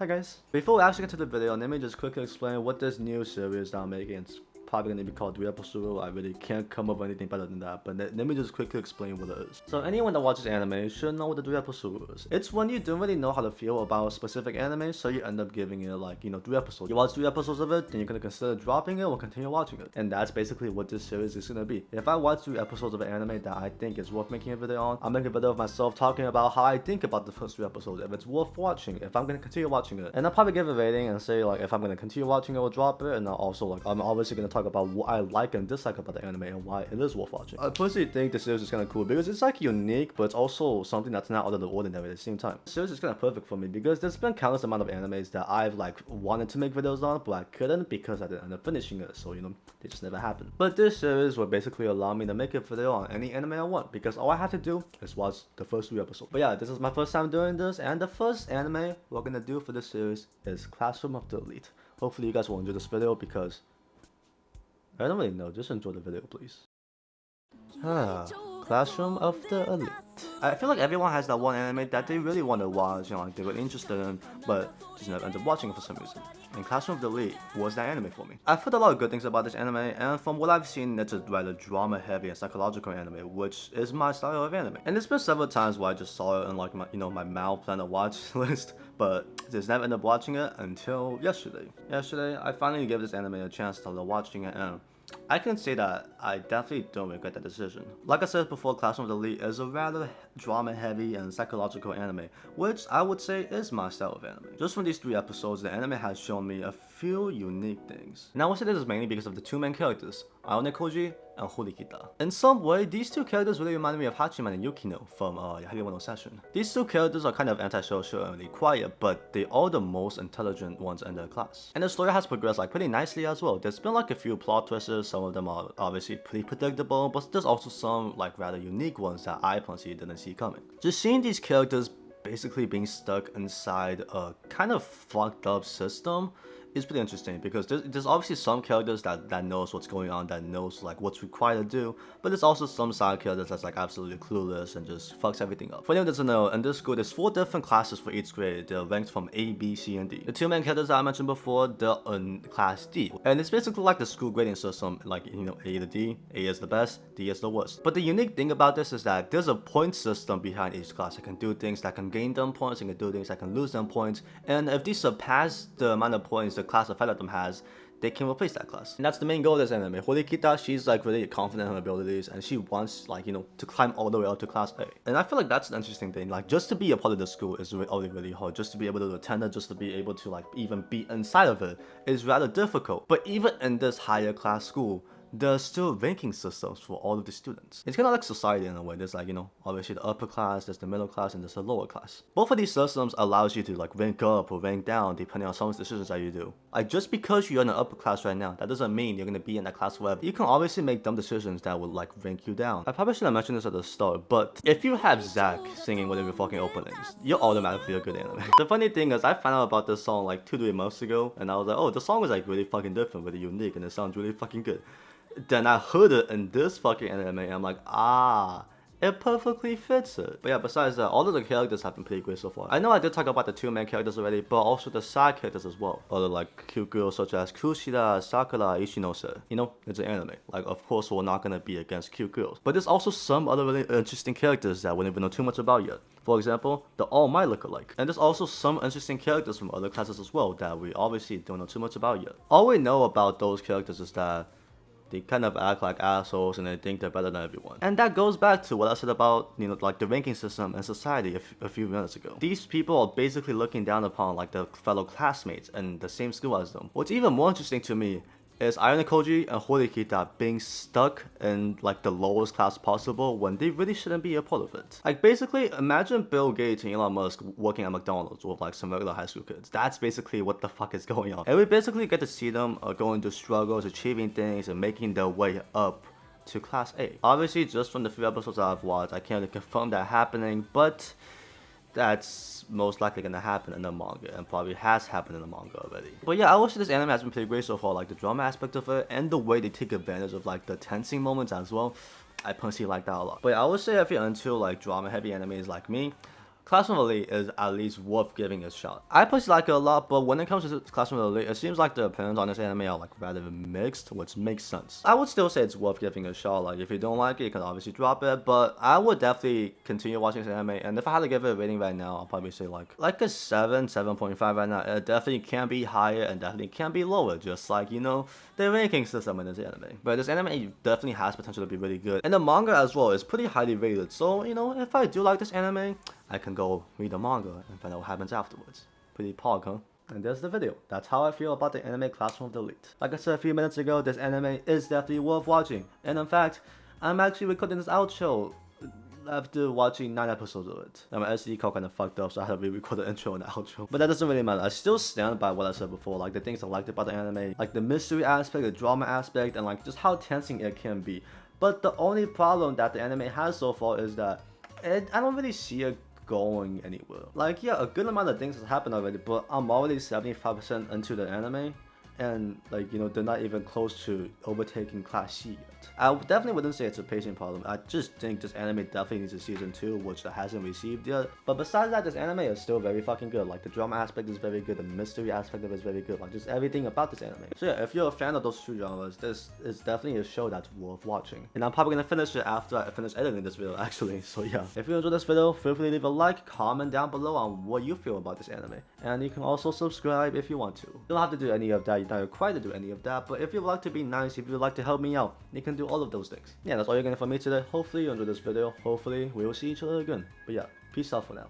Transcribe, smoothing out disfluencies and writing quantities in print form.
Hi guys. Before we actually get to the video, let me just quickly explain what this new series that I'm making. It's probably gonna be called 3-episode rule. I really can't come up with anything better than that, but let me just quickly explain what it is. So anyone that watches anime should know what the 3-episode rule is. It's when you don't really know how to feel about a specific anime, so you end up giving it like, 3 episodes. You watch 3 episodes of it, then you're gonna consider dropping it or continue watching it. And that's basically what this series is gonna be. If I watch 3 episodes of an anime that I think is worth making a video on, I'll make a video of myself talking about how I think about the first 3 episodes, if it's worth watching, if I'm gonna continue watching it. And I'll probably give a rating and say like if I'm gonna continue watching it or drop it, and I'll also like I'm obviously gonna talk about what I like and dislike about the anime and why it is worth watching. I personally think the series is kind of cool because it's like unique, but it's also something that's not out of the ordinary at the same time. The series is kind of perfect for me because there's been countless amount of animes that I've like wanted to make videos on, but I couldn't because I didn't end up finishing it, so they just never happened. But this series will basically allow me to make a video on any anime I want because all I have to do is watch the first 3 episodes. But yeah, this is my first time doing this, and the first anime we're gonna do for this series is Classroom of the Elite. Hopefully you guys will enjoy this video because I don't really know, just enjoy the video please. Classroom of the Elite. I feel like everyone has that one anime that they really want to watch, like they were interested in, but just never end up watching it for some reason. And Classroom of the Elite was that anime for me. I've heard a lot of good things about this anime, and from what I've seen, it's a rather drama-heavy and psychological anime, which is my style of anime. And there's been several times where I just saw it in like my, my Mal Plan to Watch list, but just never ended up watching it until yesterday. Yesterday, I finally gave this anime a chance to start watching it, and I can say that I definitely don't regret that decision. Like I said before, Classroom of the Elite is a rather drama-heavy and psychological anime, which I would say is my style of anime. Just from these 3 episodes, the anime has shown me a few unique things. And I would say this is mainly because of the 2 main characters, Aone Koji and Horikita. In some way, these 2 characters really remind me of Hachiman and Yukino from Yahiri no Session. These 2 characters are kind of antisocial and really quiet, but they are the most intelligent ones in their class. And the story has progressed like pretty nicely as well. There's been like a few plot twists, some of them are obviously pretty predictable, but there's also some like rather unique ones that I personally didn't see coming. Just seeing these characters basically being stuck inside a kind of fucked up system is pretty interesting because there's obviously some characters that knows what's going on, that knows like what's required to do, but there's also some side characters that's like absolutely clueless and just fucks everything up. For anyone that doesn't know, in this school there's 4 different classes for each grade. They're ranked from A, B, C, and D. The 2 main characters that I mentioned before, they're in class D, and it's basically like the school grading system, like A to D. A is the best, D is the worst. But the unique thing about this is that there's a point system behind each class. It can do things that can gain them points, it can do things that can lose them points, and if these surpass the amount of points the class affected them has, they can replace that class. And that's the main goal of this anime. Horikita, she's like really confident in her abilities and she wants like, to climb all the way up to class A. And I feel like that's an interesting thing. Like just to be a part of the school is really hard. Just to be able to attend it, just to be able to like even be inside of it is rather difficult. But even in this higher class school, there's still ranking systems for all of the students. It's kind of like society in a way. There's like, obviously the upper class, there's the middle class, and there's the lower class. Both of these systems allows you to like rank up or rank down depending on some of the decisions that you do. Like just because you're in the upper class right now, that doesn't mean you're gonna be in that class forever. You can obviously make dumb decisions that will like rank you down. I probably should have mentioned this at the start, but if you have Zack singing one of your fucking openings, you're automatically a good anime. The funny thing is I found out about this song like 2-3 months ago, and I was like, oh, the song is like really fucking different, really unique, and it sounds really fucking good. Then I heard it in this fucking anime and I'm like, it perfectly fits it. But yeah, besides that, all of the characters have been pretty great so far. I know I did talk about the 2 main characters already, but also the side characters as well. Other like cute girls such as Kushida, Sakura, Ishinose. It's an anime. Like of course we're not gonna be against cute girls. But there's also some other really interesting characters that we don't even know too much about yet. For example, the All Might look alike. And there's also some interesting characters from other classes as well that we obviously don't know too much about yet. All we know about those characters is that they kind of act like assholes and they think they're better than everyone. And that goes back to what I said about, like the ranking system in society a few minutes ago. These people are basically looking down upon like their fellow classmates in the same school as them. What's even more interesting to me is Aone Koji and Horikita being stuck in like the lowest class possible when they really shouldn't be a part of it. Like basically, imagine Bill Gates and Elon Musk working at McDonald's with like some regular high school kids. That's basically what the fuck is going on. And we basically get to see them going through struggles, achieving things, and making their way up to class A. Obviously, just from the few episodes I've watched, I can't really confirm that happening, but that's most likely gonna happen in the manga and probably has happened in the manga already. But yeah, I would say this anime has been pretty great so far, like the drama aspect of it and the way they take advantage of like the tensing moments as well. I personally like that a lot. But yeah, I would say if you're into like drama heavy animes like me, Classroom Elite is at least worth giving a shot. I personally like it a lot, but when it comes to Classroom Elite, it seems like the opinions on this anime are like rather mixed, which makes sense. I would still say it's worth giving a shot. Like if you don't like it, you can obviously drop it, but I would definitely continue watching this anime. And if I had to give it a rating right now, I'll probably say like a 7, 7.5 right now. It definitely can be higher and definitely can be lower, just like, you know, the ranking system in this anime. But this anime definitely has potential to be really good. And the manga as well is pretty highly rated. So, you know, if I do like this anime, I can go read the manga and find out what happens afterwards. Pretty pog, huh? And there's the video. That's how I feel about the anime Classroom of the Elite. Like I said a few minutes ago, this anime is definitely worth watching. And in fact, I'm actually recording this outro after watching 9 episodes of it. And my SD card kind of fucked up, so I had to re-record the intro and the outro. But that doesn't really matter. I still stand by what I said before, like the things I liked about the anime, like the mystery aspect, the drama aspect, and like just how tensing it can be. But the only problem that the anime has so far is that I don't really see it going anywhere. Like, yeah, a good amount of things has happened already, but I'm already 75% into the anime, and like, you know, they're not even close to overtaking Class C yet. I definitely wouldn't say it's a pacing problem. I just think this anime definitely needs a season 2, which it hasn't received yet. But besides that, this anime is still very fucking good. Like the drama aspect is very good, the mystery aspect of it is very good, like just everything about this anime. So yeah, if you're a fan of those two genres, this is definitely a show that's worth watching. And I'm probably gonna finish it after I finish editing this video actually. So yeah, if you enjoyed this video, feel free to leave a like, comment down below on what you feel about this anime. And you can also subscribe if you want to. You don't have to do any of that, you're not required to do any of that, but if you'd like to be nice, if you'd like to help me out, you can do all of those things. Yeah, that's all you're getting from me today. Hopefully you enjoyed this video. Hopefully we will see each other again. But yeah, peace out for now.